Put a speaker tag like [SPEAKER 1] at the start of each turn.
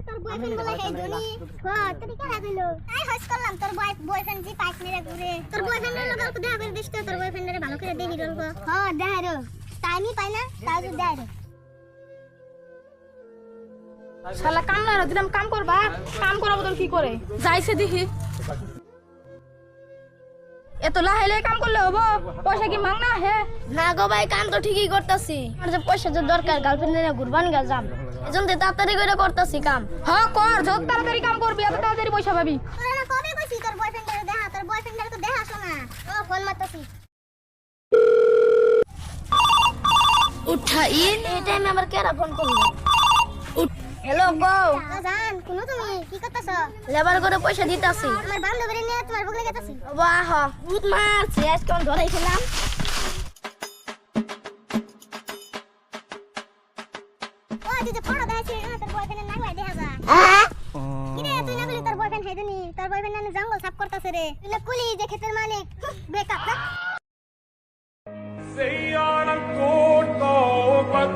[SPEAKER 1] তোর বয়ফ্রেন্ড বলে হে ধনী তুই কি লাগলো তাই হস করলাম তোর বয়ফ্রেন্ড জি পাইছ মেরে ঘুরে তোর বয়ফ্রেন্ডের লগে অল্প দেখা করে দিস তো তোর বয়ফ্রেন্ডের ভালো করে দেখি রলব দেখা রো টাইমই পাই না তাই তো দেখা রো
[SPEAKER 2] শালা কাম না দিলাম কাম করবা কাম করাবো তোর কি করে যাইছে দেখি এত লাহেলে কাম করলে হবো পয়সা কি মাং না হে
[SPEAKER 1] না গো ভাই কাম তো ঠিকই করতাছি আর যে পয়সা যে দরকার গার্লফ্রেন্ডের ঘুরবান গা যাম এজন্য তো তাড়াতাড়ি করে করতাছি কাম
[SPEAKER 2] হ্যাঁ কর যত তাড়াতাড়ি কাম করবি এত তাড়াতাড়ি পয়সা পাবি
[SPEAKER 1] তোরা না কবে কইছি তোর বয়ফ্রেন্ডের দেখা তোর বয়ফ্রেন্ডের তো দেখা শোনা ও ফোন মারতাছি
[SPEAKER 2] উঠাইন
[SPEAKER 1] এই টাইমে আবার কেরা ফোন করলো
[SPEAKER 2] হ্যালো গো
[SPEAKER 1] জান কোন তুমি কি করতেছ
[SPEAKER 2] লেবার করে পয়সা দিতাছি
[SPEAKER 1] আমার বান্ধবীর নিয়ে তোমার বগলে গেতাছি
[SPEAKER 2] বাহ ভূত মারছে আজকে আমি ধরাই খেলাম
[SPEAKER 1] ও তুই যে ফটো দেখাছিস না তোর বয়ফ্রেন্ডের নাক ভাই দেখা যায় কি রে তুই না বলি তোর বয়ফ্রেন্ড হেদনি তোর বয়ফ্রেন্ড না জঙ্গল সাফ করতেছে রে তুই না কুলি যে ক্ষেতের মালিক বেকআপ না
[SPEAKER 3] Say on a cold, cold, but